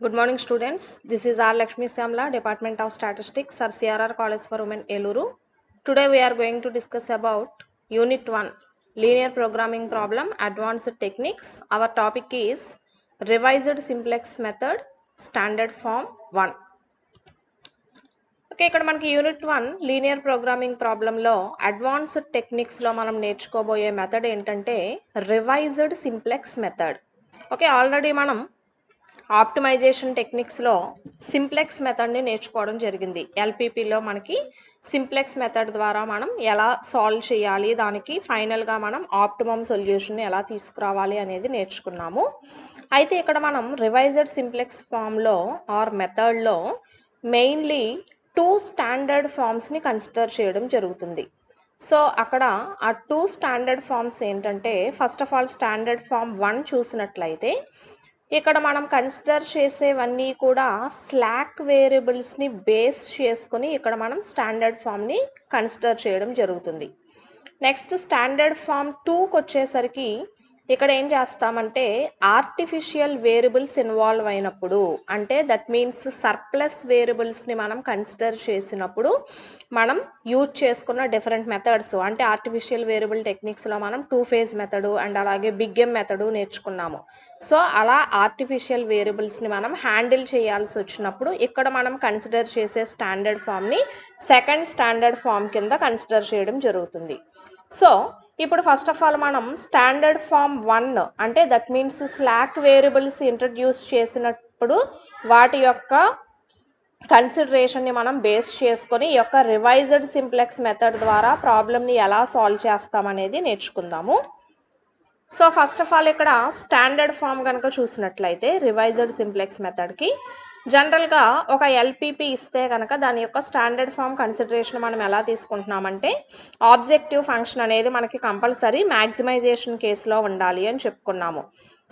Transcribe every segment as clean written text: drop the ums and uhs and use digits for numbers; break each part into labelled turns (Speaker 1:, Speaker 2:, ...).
Speaker 1: Good morning, students. This is R. Lakshmi Samla, Department of Statistics, CRR College for Women, Eluru. Today we are going to discuss about Unit 1, Linear Programming Problem, Advanced Techniques. Our topic is Revised Simplex Method, Standard Form 1. Okay, ఇక్కడ మనకి unit 1 linear programming ప్రాబ్లంలో advanced టెక్నిక్స్లో మనం నేర్చుకోబోయే method ఏంటంటే revised simplex method. Okay, already మనం optimisation టెక్నిక్స్లో simplex మెథడ్ని నేర్చుకోవడం జరిగింది. ఎల్పిపిలో మనకి simplex method ద్వారా మనం ఎలా సాల్వ్ చేయాలి, దానికి ఫైనల్గా మనం ఆప్టిమమ్ సొల్యూషన్ని ఎలా తీసుకురావాలి అనేది నేర్చుకున్నాము. అయితే ఇక్కడ మనం రివైజ్డ్ సింప్లెక్స్ ఫామ్లో ఆర్ మెథడ్లో మెయిన్లీ 2 స్టాండర్డ్ ఫామ్స్ని కన్సిడర్ చేయడం జరుగుతుంది. సో అక్కడ ఆ 2 స్టాండర్డ్ ఫామ్స్ ఏంటంటే first of all standard form 1 చూసినట్లయితే ఇక్కడ మనం కన్సిడర్ చేసేవన్నీ కూడా స్లాక్ వేరియబుల్స్ని బేస్ చేసుకుని ఇక్కడ మనం స్టాండర్డ్ ఫామ్ని కన్సిడర్ చేయడం జరుగుతుంది. నెక్స్ట్ స్టాండర్డ్ ఫామ్ 2కి వచ్చేసరికి ఇక్కడ ఏం చేస్తామంటే ఆర్టిఫిషియల్ వేరియబుల్స్ ఇన్వాల్వ్ అయినప్పుడు, అంటే దట్ మీన్స్ సర్ప్లస్ వేరియబుల్స్ని మనం కన్సిడర్ చేసినప్పుడు మనం యూజ్ చేసుకున్న డిఫరెంట్ మెథడ్స్, అంటే ఆర్టిఫిషియల్ వేరియబుల్ టెక్నిక్స్లో మనం 2 ఫేజ్ మెథడు అండ్ అలాగే బిగ్ ఎమ్ మెథడు నేర్చుకున్నాము. సో అలా ఆర్టిఫిషియల్ వేరియబుల్స్ని మనం హ్యాండిల్ చేయాల్సి వచ్చినప్పుడు ఇక్కడ మనం కన్సిడర్ చేసే స్టాండర్డ్ ఫామ్ని సెకండ్ స్టాండర్డ్ ఫామ్ కింద కన్సిడర్ చేయడం జరుగుతుంది. సో ఇప్పుడు ఫస్ట్ ఆఫ్ ఆల్ మనం స్టాండర్డ్ ఫామ్ 1 అంటే that means slack variables introduce చేసినప్పుడు వాటి యొక్క కన్సిడరేషన్ని మనం బేస్ చేసుకొని ఈ యొక్క రివైజ్డ్ సింప్లెక్స్ మెథడ్ ద్వారా ప్రాబ్లమ్ని ఎలా సాల్వ్ చేస్తామనేది నేర్చుకుందాము. సో ఫస్ట్ ఆఫ్ ఆల్ ఇక్కడ స్టాండర్డ్ ఫామ్ కనుక చూసినట్లయితే రివైజ్డ్ సింప్లెక్స్ మెథడ్కి జనరల్గా ఒక ఎల్పిపి ఇస్తే కనుక దాని యొక్క స్టాండర్డ్ ఫామ్ కన్సిడరేషన్ మనం ఎలా తీసుకుంటున్నామంటే ఆబ్జెక్టివ్ ఫంక్షన్ అనేది మనకి కంపల్సరీ మ్యాక్సిమైజేషన్ కేసులో ఉండాలి అని చెప్పుకున్నాము.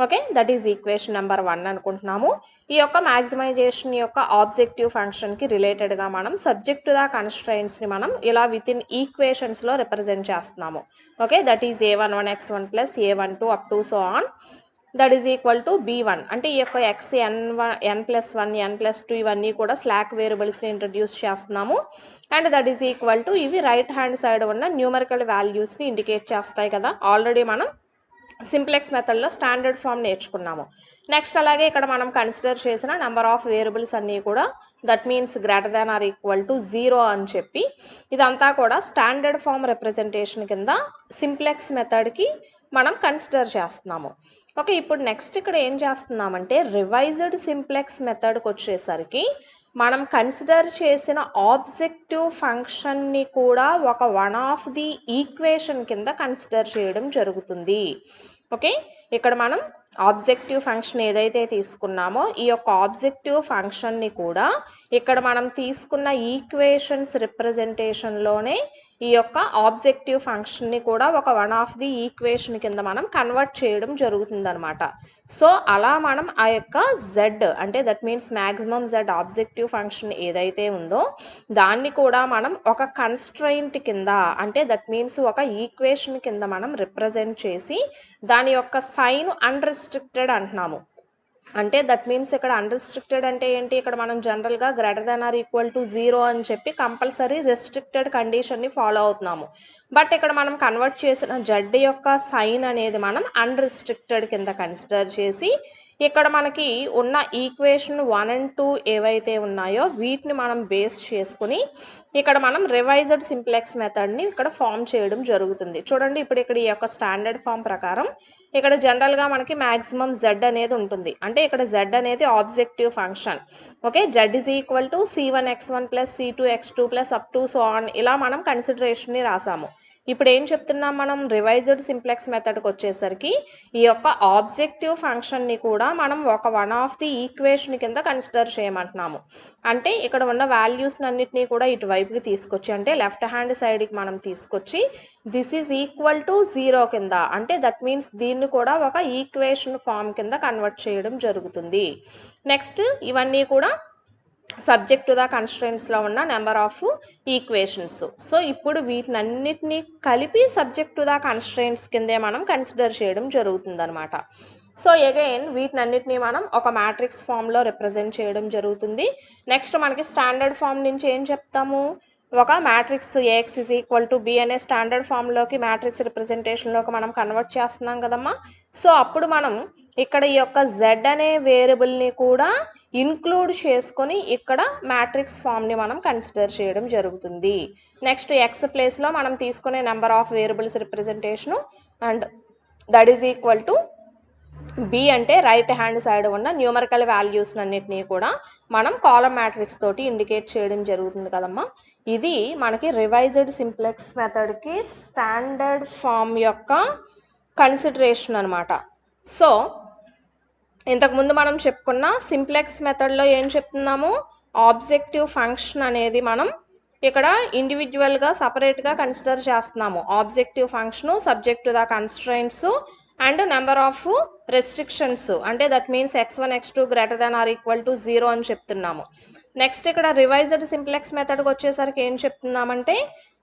Speaker 1: Okay, that is equation number 1 అనుకుంటున్నాము. ఈ యొక్క మ్యాక్సిమైజేషన్ యొక్క ఆబ్జెక్టివ్ ఫంక్షన్కి రిలేటెడ్గా మనం సబ్జెక్ట్ టు ద కన్స్ట్రైంట్స్ని మనం ఇలా విత్ ఇన్ ఈక్వేషన్స్లో రిప్రజెంట్ చేస్తున్నాము. Okay, that is a11x1 plus a12 up to so on that is equal to b1. అంటే ఈ యొక్క x n+1 n+2 ఇవన్నీ కూడా స్లాక్ వేరియబుల్స్ని ఇంట్రడ్యూస్ చేస్తున్నాము. And that is equal to ఇవి రైట్ హ్యాండ్ సైడ్ ఉన్న numerical వాల్యూస్ని ఇండికేట్ చేస్తాయి కదా. ఆల్రెడీ మనం సింప్లెక్స్ మెథడ్లో స్టాండర్డ్ ఫామ్ నేర్చుకున్నాము. నెక్స్ట్ అలాగే ఇక్కడ మనం కన్సిడర్ చేసిన నెంబర్ ఆఫ్ వేరియబుల్స్ అన్నీ కూడా that means greater than or equal to 0 అని చెప్పి ఇదంతా కూడా స్టాండర్డ్ ఫామ్ రిప్రజెంటేషన్ కింద సింప్లెక్స్ మెథడ్కి మనం కన్సిడర్ చేస్తున్నాము. ఓకే, ఇప్పుడు నెక్స్ట్ ఇక్కడ ఏం చేస్తున్నామంటే రివైజ్డ్ సింప్లెక్స్ మెథడ్కి వచ్చేసరికి మనం కన్సిడర్ చేసిన ఆబ్జెక్టివ్ ఫంక్షన్ని కూడా ఒక వన్ ఆఫ్ ది ఈక్వేషన్ కింద కన్సిడర్ చేయడం జరుగుతుంది. ఓకే, ఇక్కడ మనం ఆబ్జెక్టివ్ ఫంక్షన్ ఏదైతే తీసుకున్నామో ఈ యొక్క ఆబ్జెక్టివ్ ఫంక్షన్ని కూడా ఇక్కడ మనం తీసుకున్న ఈక్వేషన్స్ రిప్రజెంటేషన్లోనే ఈ యొక్క ఆబ్జెక్టివ్ ఫంక్షన్ని కూడా ఒక వన్ ఆఫ్ ది ఈక్వేషన్ కింద మనం కన్వర్ట్ చేయడం జరుగుతుంది అనమాట. సో అలా మనం ఆ యొక్క z అంటే that means maximum z objective function ఏదైతే ఉందో దాన్ని కూడా మనం ఒక కన్స్ట్రైంట్ కింద అంటే దట్ మీన్స్ ఒక ఈక్వేషన్ కింద మనం రిప్రజెంట్ చేసి దాని యొక్క సైన్ అన్రిస్ట్రిక్టెడ్ అంటున్నాము. అంటే దట్ మీన్స్ ఇక్కడ అన్రిస్ట్రిక్టెడ్ అంటే ఏంటి, ఇక్కడ మనం జనరల్గా greater than or equal to 0 అని చెప్పి కంపల్సరీ రెస్ట్రిక్టెడ్ కండిషన్ని ఫాలో అవుతున్నాము. బట్ ఇక్కడ మనం కన్వర్ట్ చేసిన జడ్ యొక్క సైన్ అనేది మనం అన్రిస్ట్రిక్టెడ్ కింద కన్సిడర్ చేసి ఇక్కడ మనకి ఉన్న ఈక్వేషన్ 1 and 2 ఏవైతే ఉన్నాయో వీటిని మనం బేస్ చేసుకుని ఇక్కడ మనం రివైజ్డ్ సింప్లెక్స్ మెథడ్ని ఇక్కడ ఫామ్ చేయడం జరుగుతుంది. చూడండి, ఇప్పుడు ఇక్కడ ఈ యొక్క స్టాండర్డ్ ఫామ్ ప్రకారం ఇక్కడ జనరల్గా మనకి మ్యాక్సిమం z అనేది ఉంటుంది. అంటే ఇక్కడ z అనేది objective function. Okay, z is equal to c1x1 plus c2x2 plus up to so on ఇలా మనం కన్సిడరేషన్ని రాసాము. ఇప్పుడు ఏం చెప్తున్నాం మనం రివైజ్డ్ సింప్లెక్స్ మెథడ్కి వచ్చేసరికి ఈ యొక్క ఆబ్జెక్టివ్ ఫంక్షన్ని కూడా మనం ఒక వన్ ఆఫ్ ది ఈక్వేషన్ కింద కన్సిడర్ చేయమంటున్నాము. అంటే ఇక్కడ ఉన్న వాల్యూస్ అన్నిటినీ కూడా ఇటువైపుకి తీసుకొచ్చి అంటే లెఫ్ట్ హ్యాండ్ సైడ్కి మనం తీసుకొచ్చి దిస్ ఈజ్ ఈక్వల్ టు 0 కింద అంటే దట్ మీన్స్ దీన్ని కూడా ఒక ఈక్వేషన్ ఫామ్ కింద కన్వర్ట్ చేయడం జరుగుతుంది. నెక్స్ట్ ఇవన్నీ కూడా సబ్జెక్ట్ టు ద కన్స్ట్రెంట్స్లో ఉన్న నెంబర్ ఆఫ్ ఈక్వేషన్స్. సో ఇప్పుడు వీటినన్నిటినీ కలిపి సబ్జెక్ట్ టు ద కన్స్ట్రెంట్స్ కిందే మనం కన్సిడర్ చేయడం జరుగుతుందన్నమాట. సో అగైన్ వీటినన్నిటిని మనం ఒక మ్యాట్రిక్స్ ఫామ్లో రిప్రజెంట్ చేయడం జరుగుతుంది. నెక్స్ట్ మనకి స్టాండర్డ్ ఫామ్ నుంచి ఏం చెప్తాము, ఒక matrix AX is equal to B అనే స్టాండర్డ్ ఫామ్లోకి మ్యాట్రిక్స్ రిప్రజెంటేషన్లోకి మనం కన్వర్ట్ చేస్తున్నాం కదమ్మా. సో అప్పుడు మనం ఇక్కడ ఈ యొక్క జెడ్ అనే వేరియబుల్ని కూడా ఇంక్లూడ్ చేసుకొని ఇక్కడ మ్యాట్రిక్స్ ఫామ్ని మనం కన్సిడర్ చేయడం జరుగుతుంది. నెక్స్ట్ ఎక్స్ ప్లేస్లో మనం తీసుకునే number of variables representation and that is equal to B అంటే రైట్ హ్యాండ్ సైడ్ ఉన్న న్యూమరికల్ వాల్యూస్ అన్నిటినీ కూడా మనం కాలం మ్యాట్రిక్స్ తోటి ఇండికేట్ చేయడం జరుగుతుంది కదమ్మా. ఇది మనకి రివైజ్డ్ సింప్లెక్స్ మెథడ్కి స్టాండర్డ్ ఫామ్ యొక్క కన్సిడరేషన్ అనమాట. సో ఇంతకుముందు మనం చెప్పుకున్న సింప్లెక్స్ మెథడ్లో ఏం చెప్తున్నాము, ఆబ్జెక్టివ్ ఫంక్షన్ అనేది మనం ఇక్కడ ఇండివిజువల్గా సపరేట్గా కన్సిడర్ చేస్తున్నాము. Objective function subject to the constraints and number of restrictions, అంటే that means x1 x2 greater than or equal to 0 అని చెప్తున్నాము. నెక్స్ట్ ఇక్కడ రివైజ్డ్ సింప్లెక్స్ మెథడ్కి వచ్చేసరికి ఏం చెప్తున్నామంటే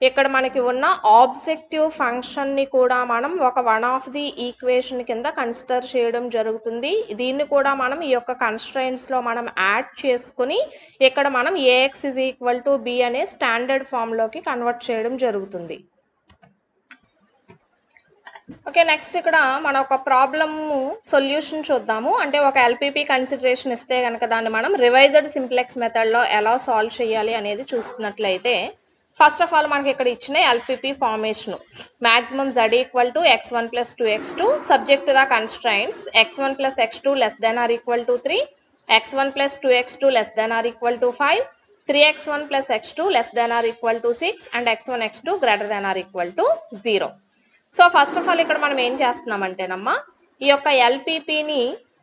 Speaker 1: ఇక్కడ మనకి ఉన్న ఆబ్జెక్టివ్ ఫంక్షన్ని కూడా మనం ఒక వన్ ఆఫ్ ది ఈక్వేషన్ కింద కన్సిడర్ చేయడం జరుగుతుంది. దీన్ని కూడా మనం ఈ యొక్క కన్స్ట్రైంట్స్లో మనం యాడ్ చేసుకుని ఇక్కడ మనం AX is equal to B అనే స్టాండర్డ్ ఫామ్లోకి కన్వర్ట్ చేయడం జరుగుతుంది. ఓకే, నెక్స్ట్ ఇక్కడ మన ఒక ప్రాబ్లమ్ సొల్యూషన్ చూద్దాము. అంటే ఒక ఎల్పిపి కన్సిడరేషన్ ఇస్తే కనుక దాన్ని మనం రివైజ్డ్ సింప్లెక్స్ మెథడ్లో ఎలా సాల్వ్ చేయాలి అనేది చూస్తున్నట్లయితే ఫస్ట్ ఆఫ్ ఆల్ మనకి ఇక్కడ ఇచ్చిన LPP formation maximum z equal to x1 plus 2x2 subject to the constraints x1 plus x2 less than or equal to 3, x1 plus 2x2 less than or equal to 5, 3x1 plus x2 less than or equal to 6 and x1 x2 greater than or equal to 0. So first of all ఇక్కడ మనం ఏం చేస్తున్నామంటేనమ్మా ఈ యొక్క ఎల్పిపిని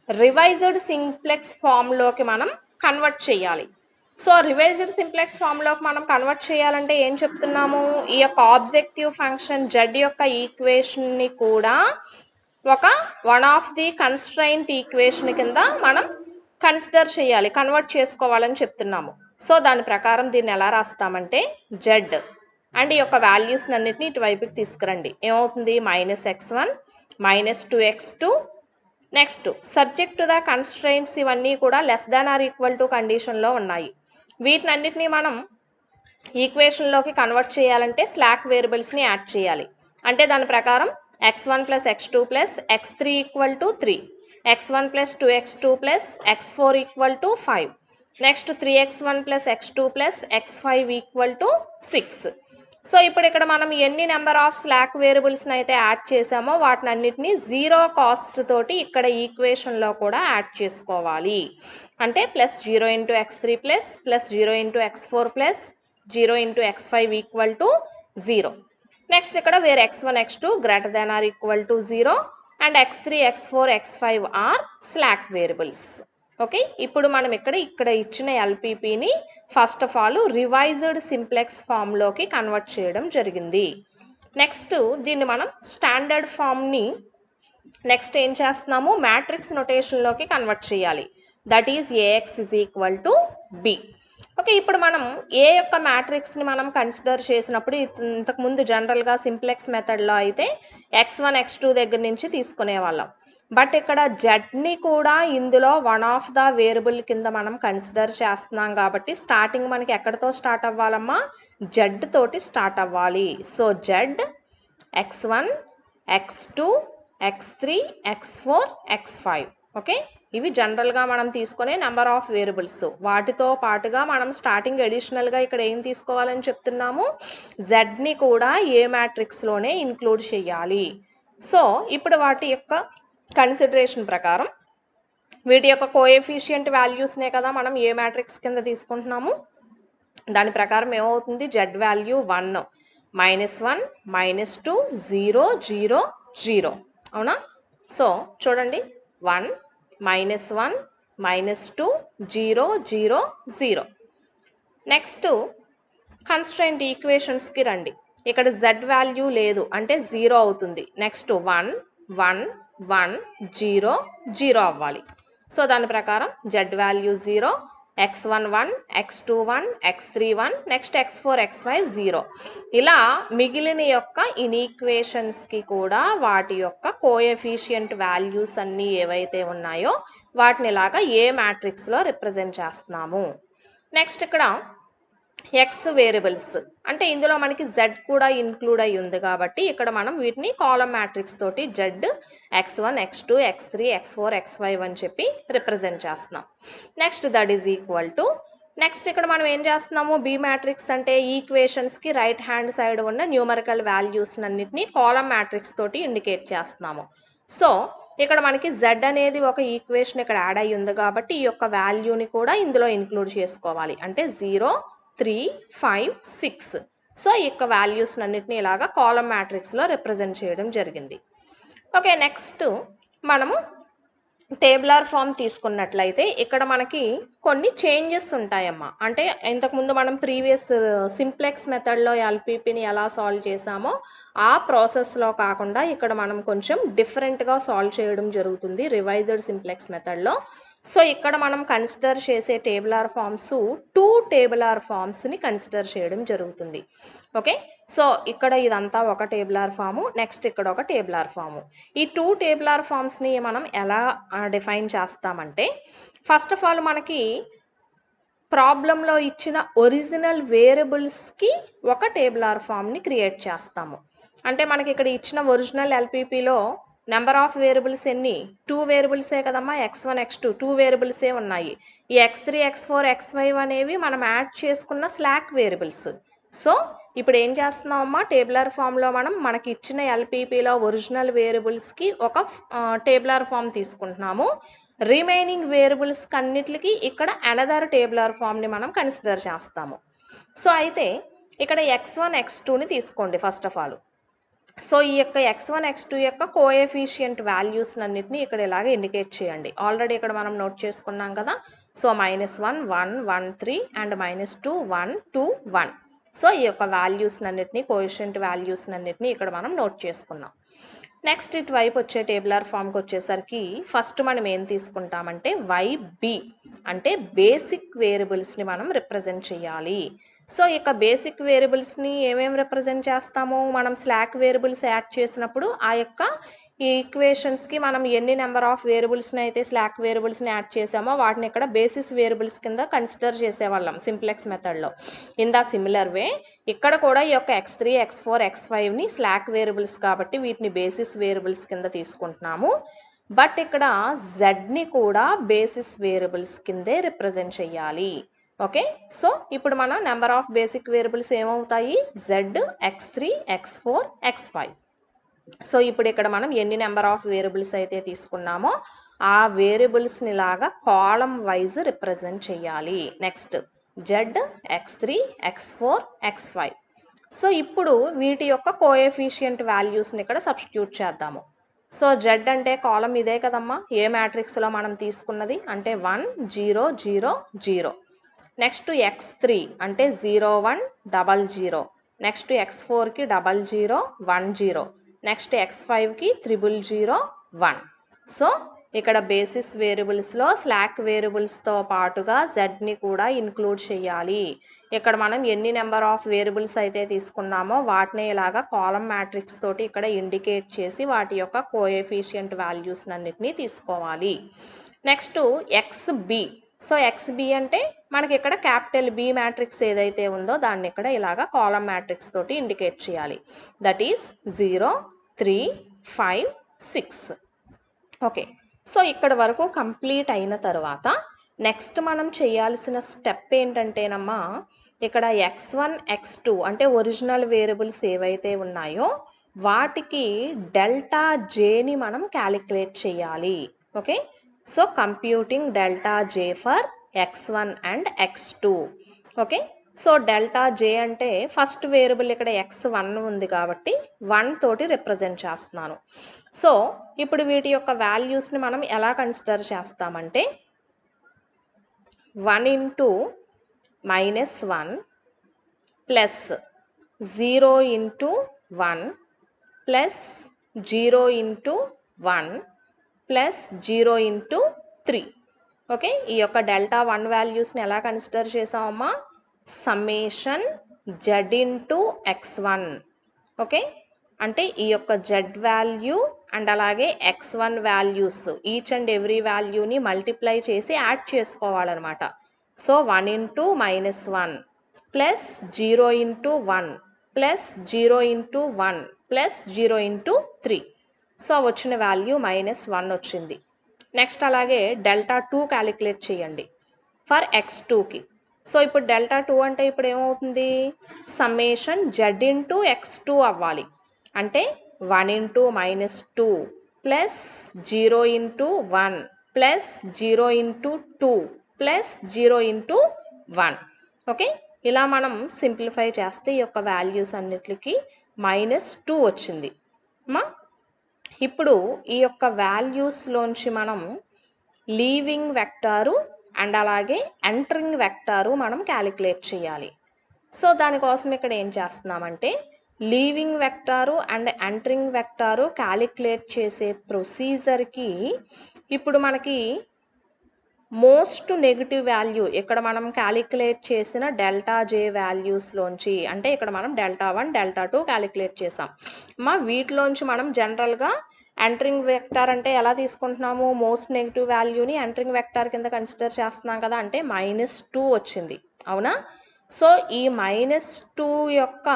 Speaker 1: revised simplex ఫామ్లోకి మనం convert చేయాలి. So revised simplex ఫామ్లోకి మనం convert చేయాలంటే ఏం చెప్తున్నాము, ఈ యొక్క ఆబ్జెక్టివ్ ఫంక్షన్ జెడ్ యొక్క ఈక్వేషన్ని కూడా ఒక one of the constraint equation కింద మనం కన్సిడర్ చేయాలి, కన్వర్ట్ చేసుకోవాలని చెప్తున్నాము. సో దాని ప్రకారం దీన్ని ఎలా రాస్తామంటే జెడ్ అండ్ ఈ యొక్క వాల్యూస్ అన్నిటిని ఇటువైపుకి తీసుకురండి. ఏమవుతుంది, -x1 -2x2 next subject to the constraints ఇవన్నీ కూడా less than or equal to కండిషన్లో ఉన్నాయి. వీటినన్నిటిని మనం ఈక్వేషన్లోకి కన్వర్ట్ చేయాలంటే స్లాక్ వేరియబుల్స్ని యాడ్ చేయాలి. అంటే దాని ప్రకారం x1 plus x2 plus x3 equal to 3, x1 plus 2x2 plus x4 equal to 5, next 3x1 plus x2 plus x5 equal to 6. So ఇప్పుడు ఇక్కడ మనం ఎన్ని నెంబర్ ఆఫ్ స్లాక్ వేరియబుల్స్ని అయితే యాడ్ చేసామో వాటిని అన్నిటిని జీరో కాస్ట్ తోటి ఇక్కడ ఈక్వేషన్లో కూడా యాడ్ చేసుకోవాలి. అంటే plus 0 into x3 plus 0 into x4 plus 0 into x5 equal to 0. Next ఇక్కడ వేరే x1 x2 greater than or equal to 0 and x3 x4 x5 are slack variables. Okay, ఇప్పుడు మనం ఇక్కడ ఇచ్చిన ఎల్పిపిని first of all revised simplex ఫామ్లోకి convert చేయడం జరిగింది. నెక్స్ట్ దీన్ని మనం స్టాండర్డ్ ఫామ్ని నెక్స్ట్ ఏం చేస్తున్నాము, మ్యాట్రిక్స్ నొటేషన్లోకి కన్వర్ట్ చేయాలి. That is AX is equal to B. Okay, ఇప్పుడు మనం ఏ యొక్క మ్యాట్రిక్స్ని మనం కన్సిడర్ చేసినప్పుడు ఇంతకుముందు జనరల్గా సింప్లెక్స్ మెథడ్లో అయితే x1 x2 దగ్గర నుంచి తీసుకునే వాళ్ళం. బట్ ఇక్కడ జెడ్ని కూడా ఇందులో వన్ ఆఫ్ ద వేరియబుల్ కింద మనం కన్సిడర్ చేస్తున్నాం కాబట్టి స్టార్టింగ్ మనకి ఎక్కడితో స్టార్ట్ అవ్వాలమ్మా, జెడ్ తోటి స్టార్ట్ అవ్వాలి. So Z x1 x2 x3 x4 x5. Okay, ఇవి జనరల్గా మనం తీసుకునే నెంబర్ ఆఫ్ వేరియబుల్స్. వాటితో పాటుగా మనం స్టార్టింగ్ అడిషనల్గా ఇక్కడ ఏం తీసుకోవాలని చెప్తున్నాము, జెడ్ని కూడా ఏ మ్యాట్రిక్స్లోనే ఇంక్లూడ్ చేయాలి. సో ఇప్పుడు వాటి యొక్క కన్సిడరేషన్ ప్రకారం వీటి యొక్క కోఎఫిషియంట్ వాల్యూస్నే కదా మనం ఏ మ్యాట్రిక్స్ కింద తీసుకుంటున్నాము. దాని ప్రకారం ఏమవుతుంది, జెడ్ వాల్యూ 1 -1 -2 0 0 0 అవునా. సో చూడండి 1 -1 -2 0 0 0. నెక్స్ట్ కన్స్ట్రైంట్ ఈక్వేషన్స్కి రండి. ఇక్కడ జెడ్ వాల్యూ లేదు అంటే 0 అవుతుంది. నెక్స్ట్ 1 1 1 0 0 అవ్వాలి. సో దాని ప్రకారం Z value 0, x1 x2 x3 next x4 x5 0. ఇలా మిగిలిన యొక్క ఇన్ఈక్వేషన్స్కి కూడా వాటి యొక్క కోఎఫిషియంట్ వాల్యూస్ అన్నీ ఏవైతే ఉన్నాయో వాటిని ఇలాగా ఏ మ్యాట్రిక్స్లో రిప్రజెంట్ చేస్తున్నాము. నెక్స్ట్ ఇక్కడ ఎక్స్ వేరియబుల్స్ అంటే ఇందులో మనకి జెడ్ కూడా ఇంక్లూడ్ అయి ఉంది కాబట్టి ఇక్కడ మనం వీటిని కాలమ్ మ్యాట్రిక్స్ తోటి Z x1 x2 x3 x4 x5 అని చెప్పి రిప్రజెంట్ చేస్తున్నాం. Next that is equal to next ఇక్కడ మనం ఏం చేస్తున్నాము, బి మ్యాట్రిక్స్ అంటే ఈక్వేషన్స్కి రైట్ హ్యాండ్ సైడ్ ఉన్న న్యూమరికల్ వాల్యూస్ అన్నిటిని కాలమ్ మ్యాట్రిక్స్ తోటి ఇండికేట్ చేస్తున్నాము. సో ఇక్కడ మనకి జెడ్ అనేది ఒక ఈక్వేషన్ ఇక్కడ యాడ్ అయ్యి ఉంది కాబట్టి ఈ యొక్క వాల్యూని కూడా ఇందులో ఇంక్లూడ్ చేసుకోవాలి. అంటే 0 3 5 6. సో ఈ యొక్క వాల్యూస్ అన్నిటిని ఇలాగా కాలమ్ మ్యాట్రిక్స్లో రిప్రజెంట్ చేయడం జరిగింది. ఓకే, నెక్స్ట్ మనము టేబులర్ ఫామ్ తీసుకున్నట్లయితే ఇక్కడ మనకి కొన్ని చేంజెస్ ఉంటాయమ్మా. అంటే ఇంతకుముందు మనం ప్రీవియస్ సింప్లెక్స్ మెథడ్లో ఎల్పిపిని ఎలా సాల్వ్ చేసామో ఆ ప్రాసెస్లో కాకుండా ఇక్కడ మనం కొంచెం డిఫరెంట్గా సాల్వ్ చేయడం జరుగుతుంది రివైజ్డ్ సింప్లెక్స్ మెథడ్లో. సో ఇక్కడ మనం కన్సిడర్ చేసే టేబులర్ ఫామ్స్ 2 టేబులర్ ఫామ్స్ని కన్సిడర్ చేయడం జరుగుతుంది. ఓకే, సో ఇక్కడ ఇదంతా ఒక టేబులర్ ఫాము, నెక్స్ట్ ఇక్కడ ఒక టేబులర్ ఫాము. ఈ 2 టేబులర్ ఫామ్స్ని మనం ఎలా డిఫైన్ చేస్తామంటే ఫస్ట్ ఆఫ్ ఆల్ మనకి ప్రాబ్లంలో ఇచ్చిన ఒరిజినల్ వేరియబుల్స్కి ఒక టేబులర్ ఫామ్ని క్రియేట్ చేస్తాము. అంటే మనకి ఇక్కడ ఇచ్చిన ఒరిజినల్ ఎల్పిపిలో నెంబర్ ఆఫ్ వేరియబుల్స్ ఎన్ని, 2 వేరియబుల్సే కదమ్మా, x1 x2 2 వేరియబుల్సే ఉన్నాయి. ఈ x3 x4 x5 అనేవి మనం యాడ్ చేసుకున్న స్లాక్ వేరియబుల్స్. సో ఇప్పుడు ఏం చేస్తున్నామమ్మా, టేబులర్ ఫామ్లో మనం మనకి ఇచ్చిన ఎల్పిపిలో ఒరిజినల్ వేరియబుల్స్కి ఒక టేబులర్ ఫామ్ తీసుకుంటున్నాము. రిమైనింగ్ వేరియబుల్స్ అన్నిటికి ఇక్కడ అనదర్ టేబులర్ ఫామ్ని మనం కన్సిడర్ చేస్తాము. సో అయితే ఇక్కడ x1 x2ని తీసుకోండి ఫస్ట్ ఆఫ్ ఆల్. సో ఈ యొక్క x1 x2 యొక్క కోఎఫిషియంట్ వాల్యూస్ అన్నిటిని ఇక్కడ ఇలాగ ఇండికేట్ చేయండి. ఆల్రెడీ ఇక్కడ మనం నోట్ చేసుకున్నాం కదా. So -1 1 1 3 and -2 1 2 1. సో ఈ యొక్క వాల్యూస్ అన్నిటిని కోఎఫిషియంట్ వాల్యూస్ అన్నిటిని ఇక్కడ మనం నోట్ చేసుకున్నాం. నెక్స్ట్ ఇటువైపు వచ్చే టేబులర్ ఫామ్కి వచ్చేసరికి ఫస్ట్ మనం ఏం తీసుకుంటామంటే YB అంటే బేసిక్ వేరియబుల్స్ని మనం రిప్రజెంట్ చేయాలి. సో ఇక బేసిక్ వేరియబుల్స్ని ఏమేమి రిప్రజెంట్ చేస్తాము, మనం స్లాక్ వేరియబుల్స్ యాడ్ చేసినప్పుడు ఆ యొక్క ఈ ఈక్వేషన్స్కి మనం ఎన్ని నెంబర్ ఆఫ్ వేరియబుల్స్ని అయితే స్లాక్ వేరియబుల్స్ని యాడ్ చేసామో వాటిని ఇక్కడ బేసిస్ వేరియబుల్స్ కింద కన్సిడర్ చేసేవాళ్ళం సింప్లెక్స్ మెథడ్లో. ఇన్ ద సిమిలర్ వే ఇక్కడ కూడా ఈ యొక్క x3 x4 x5ని స్లాక్ వేరియబుల్స్ కాబట్టి వీటిని బేసిస్ వేరియబుల్స్ కింద తీసుకుంటున్నాము. బట్ ఇక్కడ జెడ్ని కూడా బేసిస్ వేరియబుల్స్ కిందే రిప్రజెంట్ చేయాలి. ఓకే, సో ఇప్పుడు మనం నెంబర్ ఆఫ్ బేసిక్ వేరియబుల్స్ ఏమవుతాయి, z x3 x4 x5. So ఇప్పుడు ఇక్కడ మనం ఎన్ని నెంబర్ ఆఫ్ వేరియబుల్స్ అయితే తీసుకున్నామో ఆ వేరియబుల్స్ని లాగా కాలమ్ వైజ్ రిప్రజెంట్ చేయాలి. Next z x3 x4 x5. So ఇప్పుడు వీటి యొక్క కోఎఫిషియంట్ వాల్యూస్ని ఇక్కడ సబ్స్టిట్యూట్ చేద్దాము. సో z అంటే కాలమ్ ఇదే కదమ్మా, ఏ మ్యాట్రిక్స్లో మనం తీసుకున్నది అంటే 1 0 0 0. నెక్స్ట్ x3 అంటే 0 1 0 0. నెక్స్ట్ x4కి 0 0 1 0. నెక్స్ట్ x5కి 0 0 1. సో ఇక్కడ బేసిస్ వేరియబుల్స్లో స్లాక్ వేరియబుల్స్తో పాటుగా జెడ్ని కూడా ఇంక్లూడ్ చేయాలి. ఇక్కడ మనం ఎన్ని నెంబర్ ఆఫ్ వేరియబుల్స్ అయితే తీసుకున్నామో వాటిని ఇలాగా కాలమ్ మ్యాట్రిక్స్ తోటి ఇక్కడ ఇండికేట్ చేసి వాటి యొక్క కోఎఫిషియంట్ వాల్యూస్ అన్నిటినీ తీసుకోవాలి. Next XB. సో XB అంటే మనకి ఇక్కడ క్యాపిటల్ B మ్యాట్రిక్స్ ఏదైతే ఉందో దాన్ని ఇక్కడ ఇలాగా కాలమ్ మ్యాట్రిక్స్ తోటి ఇండికేట్ చేయాలి. That is 0 3 5 6. ఓకే, సో ఇక్కడ వరకు కంప్లీట్ అయిన తర్వాత నెక్స్ట్ మనం చేయాల్సిన స్టెప్ ఏంటంటేనమ్మా, ఇక్కడ x1 x2 అంటే ఒరిజినల్ వేరియబుల్స్ ఏవైతే ఉన్నాయో వాటికి డెల్టా జేని మనం క్యాలిక్యులేట్ చేయాలి. Okay, so computing delta J for x1 and x2. Okay, so delta J అంటే ఫస్ట్ వేరియబుల్ ఇక్కడ x1 ఉంది కాబట్టి 1 తోటి రిప్రజెంట్ చేస్తున్నాను. సో ఇప్పుడు వీటి యొక్క వాల్యూస్ని మనం ఎలా కన్సిడర్ చేస్తామంటే 1 into -1 plus 0 into 1 plus 0 into 1 plus 0 into 3. Okay, ఈ యొక్క డెల్టా 1 వాల్యూస్ని ఎలా కన్సిడర్ చేసామమ్మా? Summation Z into x1. Okay, అంటే ఈ యొక్క జెడ్ వాల్యూ అండ్ అలాగే x1 values each and every వాల్యూని మల్టిప్లై చేసి యాడ్ చేసుకోవాలన్నమాట. So 1 into -1 plus 0 into 1 plus 0 into 1 plus 0 into 3. So వచ్చిన వాల్యూ -1 వచ్చింది. నెక్స్ట్ అలాగే డెల్టా 2 క్యాలిక్యులేట్ చేయండి ఫర్ x2కి. సో ఇప్పుడు డెల్టా 2 అంటే ఇప్పుడు ఏమవుతుంది? సమ్మేషన్ జెడ్ ఇంటూ x2 అవ్వాలి. అంటే 1 into -2 plus 0 into 1 plus 0 into 2 plus 0 into 1. Okay, ఇలా మనం సింప్లిఫై చేస్తే ఈ యొక్క వాల్యూస్ అన్నిటికి -2 వచ్చింది. ఇప్పుడు ఈ యొక్క వాల్యూస్లోంచి మనం లీవింగ్ వెక్టారు అండ్ అలాగే ఎంటరింగ్ వెక్టారు మనం క్యాలిక్యులేట్ చేయాలి. సో దానికోసం ఇక్కడ ఏం చేస్తున్నామంటే leaving vector and entering vector calculate చేసే ప్రొసీజర్కి ఇప్పుడు మనకి మోస్ట్ నెగిటివ్ వాల్యూ ఇక్కడ మనం క్యాలిక్యులేట్ చేసిన డెల్టా జే వాల్యూస్లోంచి, అంటే ఇక్కడ మనం డెల్టా 1 డెల్టా 2 క్యాలిక్యులేట్ చేసాం. వీటిలోంచి మనం జనరల్గా ఎంటరింగ్ వెక్టార్ అంటే ఎలా తీసుకుంటున్నాము? మోస్ట్ నెగిటివ్ వాల్యూని ఎంటరింగ్ వెక్టార్ కింద కన్సిడర్ చేస్తున్నాం కదా, అంటే -2 వచ్చింది, అవునా? సో ఈ -2 యొక్క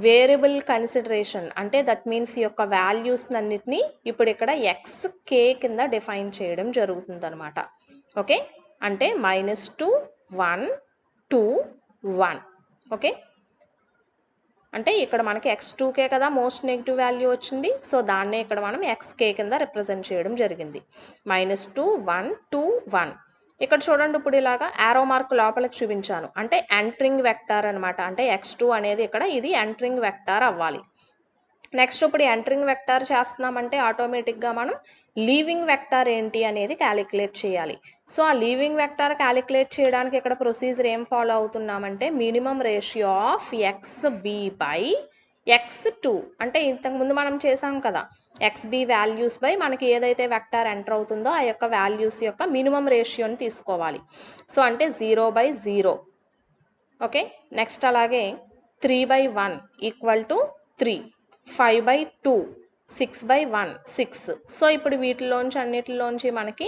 Speaker 1: వేరియబుల్ కన్సిడరేషన్ అంటే దట్ మీన్స్ ఈ యొక్క వాల్యూస్ అన్నిటిని ఇప్పుడు ఇక్కడ xk కింద డిఫైన్ చేయడం జరుగుతుంది అనమాట. ఓకే, అంటే -2 1 2 1. ఓకే, అంటే ఇక్కడ మనకి x2k కదా మోస్ట్ నెగిటివ్ వాల్యూ వచ్చింది. సో దాన్నే ఇక్కడ మనం xk కింద రిప్రజెంట్ చేయడం జరిగింది. -2 1 2 1. ఇక్కడ చూడండి, ఇప్పుడు ఇలాగా యారో మార్క్ లోపలికి చూపించాను, అంటే ఎంటరింగ్ వెక్టార్ అనమాట. అంటే x2 అనేది ఇక్కడ ఇది ఎంటరింగ్ వెక్టార్ అవ్వాలి. నెక్స్ట్ ఇప్పుడు ఎంటరింగ్ వెక్టార్ చేస్తున్నామంటే ఆటోమేటిక్గా మనం లీవింగ్ వెక్టార్ ఏంటి అనేది క్యాలిక్యులేట్ చేయాలి. సో ఆ లీవింగ్ వెక్టార్ క్యాలిక్యులేట్ చేయడానికి ఇక్కడ ప్రొసీజర్ ఏం ఫాలో అవుతున్నామంటే minimum ratio of xb by x2. అంటే ఇంతకుముందు మనం చేసాం కదా, xb వాల్యూస్ బై మనకి ఏదైతే వెక్టార్ ఎంటర్ అవుతుందో ఆ యొక్క వాల్యూస్ యొక్క మినిమం రేషియోని తీసుకోవాలి. సో అంటే 0/0. ఓకే, నెక్స్ట్ అలాగే 3/1 ఈక్వల్ టు 3, 5/2 6/1 6. సో ఇప్పుడు వీటిలోంచి అన్నిటిలోంచి మనకి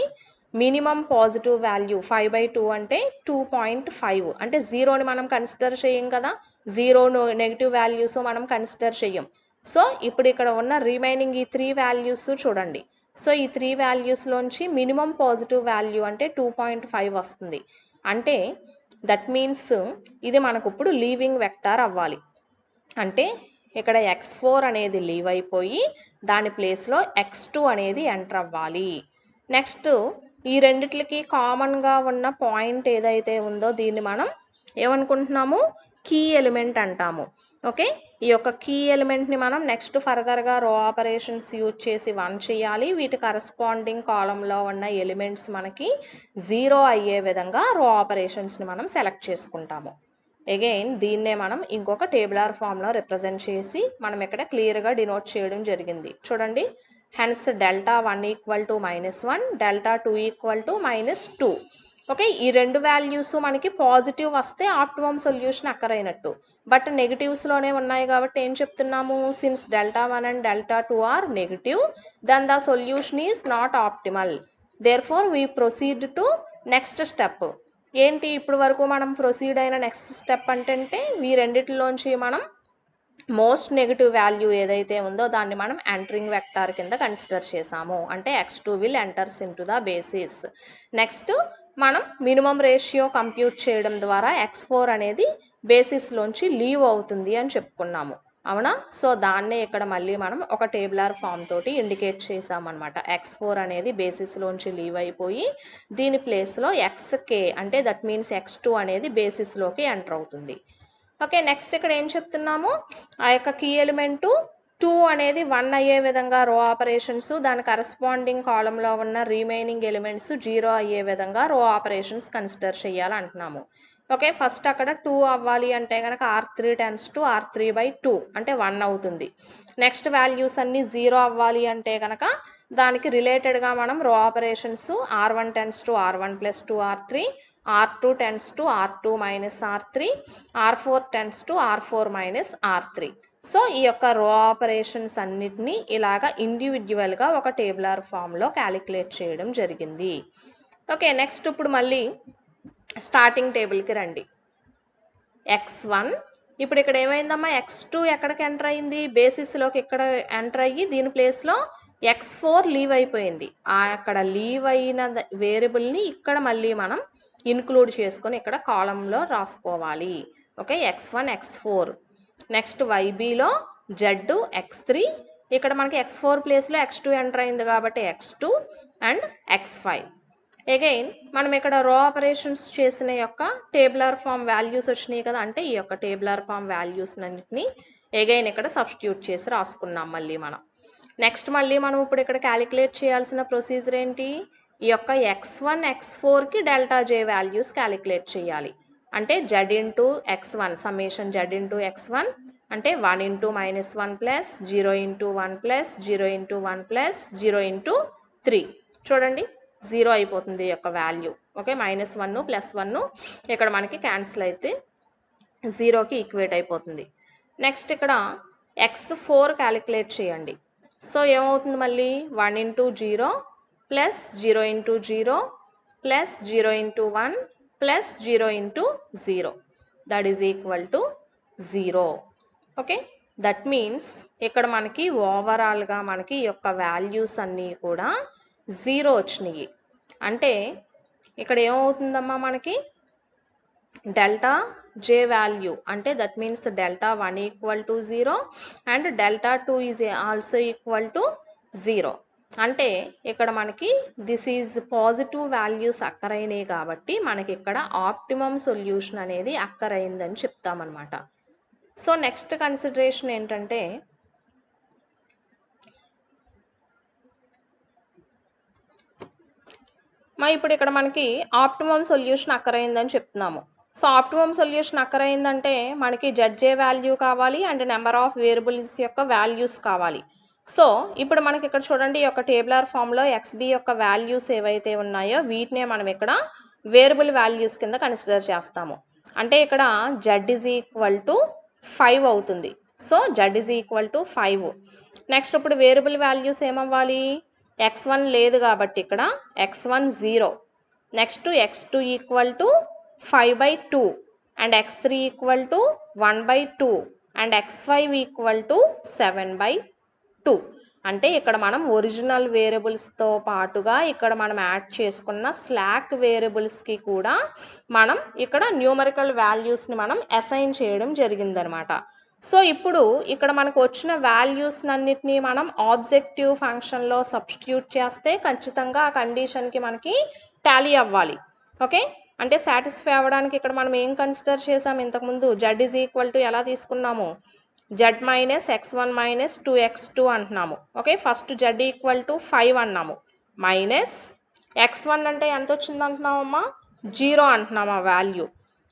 Speaker 1: మినిమం పాజిటివ్ వాల్యూ 5/2 అంటే 2.5. అంటే 0ని మనం కన్సిడర్ చేయం కదా, 0 నెగిటివ్ వాల్యూస్ మనం కన్సిడర్ చేయం. సో ఇప్పుడు ఇక్కడ ఉన్న రిమైనింగ్ ఈ 3 వాల్యూస్ చూడండి. సో ఈ 3 వాల్యూస్లోంచి మినిమం పాజిటివ్ వాల్యూ అంటే 2.5 వస్తుంది. అంటే దట్ మీన్స్ ఇది మనకు ఇప్పుడు లీవింగ్ వెక్టార్ అవ్వాలి. అంటే ఇక్కడ x4 అనేది లీవ్ అయిపోయి దాని ప్లేస్లో x2 అనేది ఎంటర్ అవ్వాలి. నెక్స్ట్ ఈ రెండిట్లకి కామన్గా ఉన్న పాయింట్ ఏదైతే ఉందో దీన్ని మనం ఏమనుకుంటున్నాము? కీ ఎలిమెంట్ అంటాము. ఓకే, ఈ యొక్క కీ ఎలిమెంట్ని మనం నెక్స్ట్ ఫర్దర్గా రో ఆపరేషన్స్ యూజ్ చేసి 1 చేయాలి. వీటి కరస్పాండింగ్ కాలంలో ఉన్న ఎలిమెంట్స్ మనకి 0 అయ్యే విధంగా రో ఆపరేషన్స్ని మనం సెలెక్ట్ చేసుకుంటాము. అగైన్ దీన్నే మనం ఇంకొక టేబులర్ ఫామ్లో రిప్రజెంట్ చేసి మనం ఇక్కడ క్లియర్గా డినోట్ చేయడం జరిగింది. చూడండి, hence delta 1 equal to -1 delta 2 equal to -2. Okay, ఈ రెండు వాల్యూస్ మనకి పాజిటివ్ వస్తే ఆప్టిమమ్ సొల్యూషన్ అక్కరైనట్టు. బట్ నెగిటివ్స్లోనే ఉన్నాయి కాబట్టి ఏం చెప్తున్నాము? Since delta 1 and delta 2 are negative then the solution is not optimal. Therefore we proceed to next step. ఏంటి ఇప్పుడు వరకు మనం ప్రొసీడ్ అయిన నెక్స్ట్ స్టెప్ అంటే ఈ రెండిటిలోంచి మనం మోస్ట్ నెగిటివ్ వాల్యూ ఏదైతే ఉందో దాన్ని మనం ఎంటరింగ్ వెక్టార్ కింద కన్సిడర్ చేసాము. అంటే x2 will enters in to the basis. Next మనం మినిమం రేషియో కంప్యూట్ చేయడం ద్వారా x4 అనేది బేసిస్లోంచి లీవ్ అవుతుంది అని చెప్పుకున్నాము, అవునా? సో దాన్నే ఇక్కడ మళ్ళీ మనం ఒక టేబులర్ ఫామ్ తోటి ఇండికేట్ చేసామన్నమాట. x4 అనేది బేసిస్లోంచి లీవ్ అయిపోయి దీని ప్లేస్లో xk అంటే దట్ మీన్స్ x2 అనేది బేసిస్లోకి ఎంటర్ అవుతుంది. ఓకే, నెక్స్ట్ ఇక్కడ ఏం చెప్తున్నాము? ఆ యొక్క కీ ఎలిమెంట్ 2 అనేది 1 అయ్యే విధంగా రో ఆపరేషన్స్, దాని కరస్పాండింగ్ కాలంలో ఉన్న రిమైనింగ్ ఎలిమెంట్స్ 0 అయ్యే విధంగా రో ఆపరేషన్స్ కన్సిడర్ చేయాలంటున్నాము. ఓకే, ఫస్ట్ అక్కడ 2 అవ్వాలి అంటే కనుక R3 టెన్స్ టు R3/2 అంటే 1 అవుతుంది. నెక్స్ట్ వాల్యూస్ అన్నీ 0 అవ్వాలి అంటే కనుక దానికి రిలేటెడ్గా మనం రో operations R1 tends to R1 plus 2 R3, R2 tends to R2 minus R3, R4 tends to R4 minus R3. So ఈ యొక్క రో ఆపరేషన్స్ అన్నిటినీ ఇలాగా ఇండివిజువల్గా ఒక టేబులర్ ఫామ్లో క్యాలిక్యులేట్ చేయడం జరిగింది. ఓకే, నెక్స్ట్ ఇప్పుడు మళ్ళీ స్టార్టింగ్ టేబుల్కి రండి. x1 ఇప్పుడు ఇక్కడ ఏమైందమ్మా, x2 ఎక్కడికి ఎంటర్ అయింది, బేసిస్లోకి ఇక్కడ ఎంటర్ అయ్యి దీని ప్లేస్లో x4 లీవ్ అయిపోయింది. అక్కడ లీవ్ అయిన వేరియబుల్ని ఇక్కడ మళ్ళీ మనం ఇన్క్లూడ్ చేసుకొని ఇక్కడ కాలంలో రాసుకోవాలి. Okay, x1 x4. Next YBలో Z x3, ఇక్కడ మనకి x4 ప్లేస్లో x2 ఎంటర్ అయింది కాబట్టి x2 అండ్ x5. అగైన్ మనం ఇక్కడ రో ఆపరేషన్స్ చేసిన యొక్క టేబులర్ ఫామ్ వాల్యూస్ వచ్చినాయి కదా, అంటే ఈ యొక్క టేబులర్ ఫామ్ వాల్యూస్ అన్నిటిని అగైన్ ఇక్కడ సబ్స్టిట్యూట్ చేసి రాసుకున్నాం మళ్ళీ మనం. నెక్స్ట్ మళ్ళీ మనం ఇప్పుడు ఇక్కడ క్యాలిక్యులేట్ చేయాల్సిన ప్రొసీజర్ ఏంటి, ఈ యొక్క x1 x4కి delta j values calculate చేయాలి. అంటే z into x1 summation z into x1 అంటే 1 into minus 1 plus 0 into 1 plus 0 into 1 plus 0 into 3. చూడండి 0 అయిపోతుంది ఈ యొక్క వాల్యూ. ఓకే, -1 +1 ఇక్కడ మనకి క్యాన్సిల్ అయితే 0కి ఈక్వేట్ అయిపోతుంది. నెక్స్ట్ ఇక్కడ x4 క్యాలిక్యులేట్ చేయండి. సో ఏమవుతుంది మళ్ళీ 1 into 0 plus 0 into 0 plus 0 into 1 plus 0 into 0 that is equal to 0. Okay, that means ఇక్కడ మనకి ఓవరాల్గా మనకి ఈ యొక్క వాల్యూస్ అన్నీ కూడా 0 వచ్చినాయి. అంటే ఇక్కడ ఏమవుతుందమ్మా మనకి డెల్టా జే వాల్యూ అంటే that means delta 1 equal to 0 and delta 2 is also equal to 0. అంటే ఇక్కడ మనకి దిస్ ఈజ్ పాజిటివ్ వాల్యూస్ అక్కరైనాయి కాబట్టి మనకి ఇక్కడ ఆప్టిమమ్ సొల్యూషన్ అనేది అక్కరైందని చెప్తామన్నమాట. సో నెక్స్ట్ కన్సిడరేషన్ ఏంటంటే ఇప్పుడు ఇక్కడ మనకి ఆప్టిమమ్ సొల్యూషన్ అక్కరైందని చెప్తున్నాము. సో ఆప్టిమమ్ సొల్యూషన్ అక్కరైందంటే మనకి జడ్జే వాల్యూ కావాలి అండ్ నెంబర్ ఆఫ్ వేరియబుల్స్ యొక్క వాల్యూస్ కావాలి. సో ఇప్పుడు మనకి ఇక్కడ చూడండి ఈ యొక్క టేబులర్ ఫామ్లో XB యొక్క వాల్యూస్ ఏవైతే ఉన్నాయో వీటినే మనం ఇక్కడ వేరియబుల్ వాల్యూస్ కింద కన్సిడర్ చేస్తాము. అంటే ఇక్కడ Z ఈజ్ ఈక్వల్ టు 5 అవుతుంది. So Z is equal to 5. Next ఇప్పుడు వేరియబుల్ వాల్యూస్ ఏమవ్వాలి, x1 లేదు కాబట్టి ఇక్కడ x1 0, next x2 equal to 5/2 and x3 equal to 1/2 and x5 equal to 7/2. అంటే ఇక్కడ మనం ఒరిజినల్ వేరియబుల్స్తో పాటుగా ఇక్కడ మనం యాడ్ చేసుకున్న స్లాక్ వేరియబుల్స్కి కూడా మనం ఇక్కడ న్యూమరికల్ వాల్యూస్ని మనం అసైన్ చేయడం జరిగిందనమాట. సో ఇప్పుడు ఇక్కడ మనకు వచ్చిన వాల్యూస్ అన్నిటినీ మనం ఆబ్జెక్టివ్ ఫంక్షన్లో సబ్స్టిట్యూట్ చేస్తే ఖచ్చితంగా ఆ కండిషన్కి మనకి టాలీ అవ్వాలి. ఓకే, అంటే సాటిస్ఫై అవ్వడానికి ఇక్కడ మనం ఏం కన్సిడర్ చేసాం ఇంతకుముందు, Z ఈజ్ ఈక్వల్ టు ఎలా తీసుకున్నాము, Z minus x1 minus 2x2 అంటున్నాము. Okay, first Z equal to 5 అన్నాము, మైనస్ x1 అంటే ఎంత వచ్చింది అంటున్నామమ్మా 0 అంటున్నాము ఆ వాల్యూ,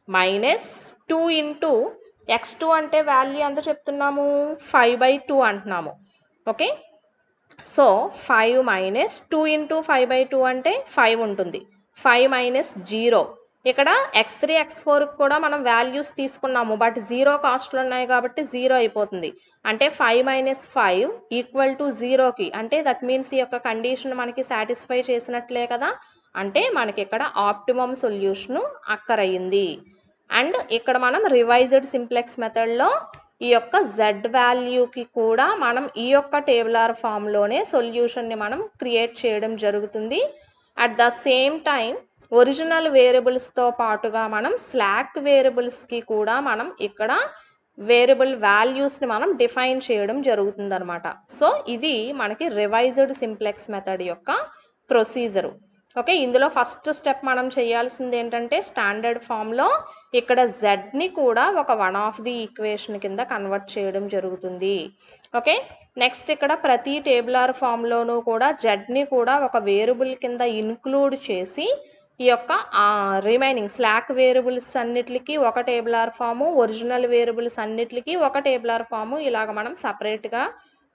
Speaker 1: మైనస్ 2 ఇంటూ x2 అంటే వాల్యూ ఎంత చెప్తున్నాము 5/2 అంటున్నాము. ఓకే, సో 5 మైనస్ 2 ఇంటూ 5/2 అంటే 5 ఉంటుంది, 5 మైనస్ 0. ఇక్కడ x3 x4 కూడా మనం వాల్యూస్ తీసుకున్నాము బట్ 0 కాస్ట్లు ఉన్నాయి కాబట్టి 0 అయిపోతుంది. అంటే 5 మైనస్ 5 ఈక్వల్ టు 0కి, అంటే దట్ మీన్స్ ఈ యొక్క కండిషన్ మనకి సాటిస్ఫై చేసినట్లే కదా. అంటే మనకి ఇక్కడ ఆప్టిమమ్ సొల్యూషను అక్కరయ్యింది. అండ్ ఇక్కడ మనం రివైజ్డ్ సింప్లెక్స్ మెథడ్లో ఈ యొక్క Z వాల్యూకి కూడా మనం ఈ యొక్క టేబులర్ ఫామ్లోనే సొల్యూషన్ని మనం క్రియేట్ చేయడం జరుగుతుంది. At the same time original వేరియబుల్స్తో పాటుగా మనం స్లాక్ వేరియబుల్స్కి కూడా మనం ఇక్కడ వేరియబుల్ వాల్యూస్ని మనం డిఫైన్ చేయడం జరుగుతుందన్నమాట. సో ఇది మనకి రివైజ్డ్ సింప్లెక్స్ మెథడ్ యొక్క ప్రొసీజరు. ఓకే, ఇందులో ఫస్ట్ స్టెప్ మనం చేయాల్సింది ఏంటంటే స్టాండర్డ్ ఫామ్లో ఇక్కడ జెడ్ని కూడా ఒక వన్ ఆఫ్ ది ఈక్వేషన్ కింద కన్వర్ట్ చేయడం జరుగుతుంది. ఓకే, నెక్స్ట్ ఇక్కడ ప్రతి టేబులర్ ఫామ్లోనూ కూడా జెడ్ని కూడా ఒక వేరియబుల్ కింద ఇన్క్లూడ్ చేసి ఈ యొక్క రిమైనింగ్ స్లాక్ వేరియబుల్స్ అన్నిటికీ ఒక టేబులర్ ఫాము, ఒరిజినల్ వేరియబుల్స్ అన్నిటికీ ఒక టేబులర్ ఫాము, ఇలాగ మనం సపరేట్గా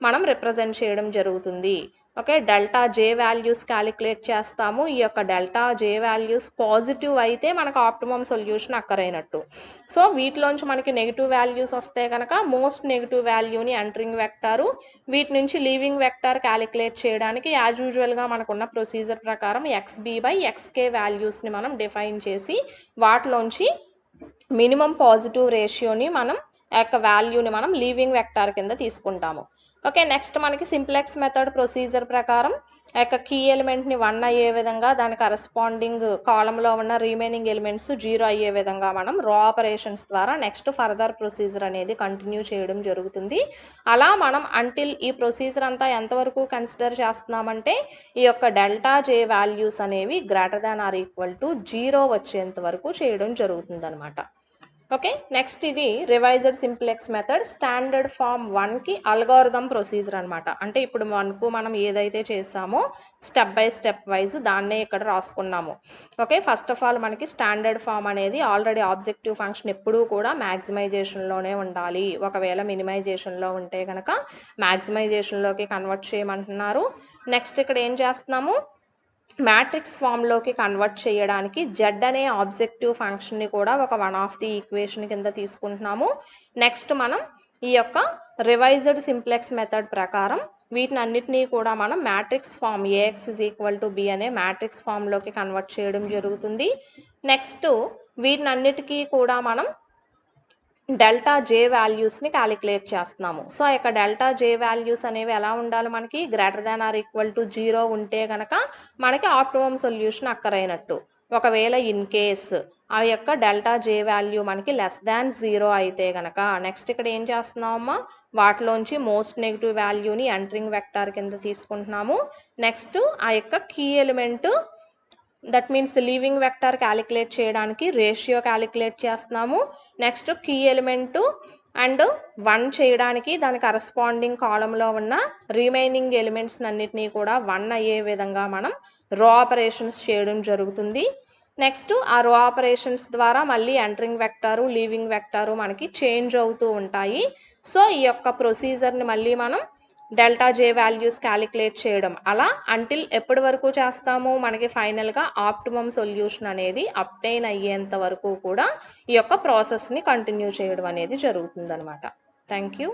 Speaker 1: మనం రిప్రజెంట్ చేయడం జరుగుతుంది. Okay, delta j values calculate చేస్తాము. ఈ యొక్క డెల్టా జే వాల్యూస్ పాజిటివ్ అయితే మనకు ఆప్టిమమ్ సొల్యూషన్ అక్కరైనట్టు. సో వీటిలోంచి మనకి నెగిటివ్ వాల్యూస్ వస్తే కనుక మోస్ట్ నెగిటివ్ వాల్యూని ఎంటరింగ్ వెక్టారు, వీటి నుంచి లీవింగ్ వెక్టార్ క్యాలిక్యులేట్ చేయడానికి యాజ్ యూజువల్గా మనకున్న ప్రొసీజర్ ప్రకారం ఎక్స్బి బై ఎక్స్కే వాల్యూస్ని మనం డిఫైన్ చేసి వాటిలోంచి మినిమం పాజిటివ్ రేషియోని మనం ఆ యొక్క వాల్యూని మనం లీవింగ్ వెక్టార్ కింద తీసుకుంటాము. ఓకే, నెక్స్ట్ మనకి సింప్లెక్స్ మెథడ్ ప్రొసీజర్ ప్రకారం ఆ యొక్క కీ ఎలిమెంట్ని 1 అయ్యే విధంగా దాని కరస్పాండింగ్ కాలంలో ఉన్న రిమైనింగ్ ఎలిమెంట్స్ 0 అయ్యే విధంగా మనం రా ఆపరేషన్స్ ద్వారా నెక్స్ట్ ఫర్దర్ ప్రొసీజర్ అనేది కంటిన్యూ చేయడం జరుగుతుంది. అలా మనం అంటిల్ ఈ ప్రొసీజర్ అంతా ఎంతవరకు కన్సిడర్ చేస్తున్నామంటే ఈ యొక్క డెల్టా జే వాల్యూస్ అనేవి greater than or equal to 0 వచ్చేంత వరకు చేయడం జరుగుతుంది అనమాట. ఓకే, నెక్స్ట్ ఇది revised simplex method standard form 1కి అల్గోరిథం ప్రొసీజర్ అనమాట. అంటే ఇప్పుడు మనకు మనం ఏదైతే చేసామో స్టెప్ బై స్టెప్ వైజ్ దాన్నే ఇక్కడ రాసుకున్నాము. ఓకే, ఫస్ట్ ఆఫ్ ఆల్ మనకి స్టాండర్డ్ ఫామ్ అనేది ఆల్రెడీ ఆబ్జెక్టివ్ ఫంక్షన్ ఎప్పుడూ కూడా మ్యాక్సిమైజేషన్లోనే ఉండాలి. ఒకవేళ మినిమైజేషన్లో ఉంటే కనుక మ్యాక్సిమైజేషన్లోకి కన్వర్ట్ చేయమంటున్నారు. నెక్స్ట్ ఇక్కడ ఏం చేస్తున్నాము, మ్యాట్రిక్స్ ఫామ్లోకి కన్వర్ట్ చేయడానికి జెడ్ అనే ఆబ్జెక్టివ్ ఫంక్షన్ని కూడా ఒక వన్ ఆఫ్ ది ఈక్వేషన్ కింద తీసుకుంటున్నాము. నెక్స్ట్ మనం ఈ యొక్క రివైజ్డ్ సింప్లెక్స్ మెథడ్ ప్రకారం వీటిని అన్నిటినీ కూడా మనం matrix form AX is equal to B అనే మ్యాట్రిక్స్ ఫామ్లోకి కన్వర్ట్ చేయడం జరుగుతుంది. నెక్స్ట్ వీటిని అన్నిటికీ కూడా మనం డెల్టా జే వాల్యూస్ని క్యాలిక్యులేట్ చేస్తున్నాము. సో ఆ యొక్క డెల్టా జే వాల్యూస్ అనేవి ఎలా ఉండాలి, మనకి greater than or equal to 0 ఉంటే కనుక మనకి ఆప్టిమమ్ సొల్యూషన్ అక్కరైనట్టు. ఒకవేళ ఇన్ కేస్ ఆ యొక్క డెల్టా జే వాల్యూ మనకి లెస్ దాన్ 0 అయితే కనుక నెక్స్ట్ ఇక్కడ ఏం చేస్తున్నామమ్మా, వాటిలోంచి మోస్ట్ నెగిటివ్ వాల్యూని ఎంటరింగ్ వెక్టార్ కింద తీసుకుంటున్నాము. నెక్స్ట్ ఆ యొక్క key element that means leaving vector calculate చేయడానికి రేషియో క్యాలిక్యులేట్ చేస్తున్నాము. నెక్స్ట్ కీ ఎలిమెంట్ అండ్ 1 చేయడానికి దాని కరస్పాండింగ్ కాలంలో ఉన్న రిమైనింగ్ ఎలిమెంట్స్ అన్నిటినీ కూడా 1 అయ్యే విధంగా మనం రో ఆపరేషన్స్ చేయడం జరుగుతుంది. నెక్స్ట్ ఆ రో ఆపరేషన్స్ ద్వారా మళ్ళీ ఎంటరింగ్ వెక్టారు లీవింగ్ వెక్టారు మనకి చేంజ్ అవుతూ ఉంటాయి. సో ఈ యొక్క ప్రొసీజర్ని మళ్ళీ మనం డెల్టా జే వాల్యూస్ క్యాలిక్యులేట్ చేయడం అలా అంటిల్ ఎప్పటి వరకు చేస్తాము, మనకి ఫైనల్గా ఆప్టిమమ్ సొల్యూషన్ అనేది అప్టైన్ అయ్యేంత వరకు కూడా ఈ యొక్క ప్రాసెస్ని కంటిన్యూ చేయడం అనేది జరుగుతుంది అనమాట. Thank you.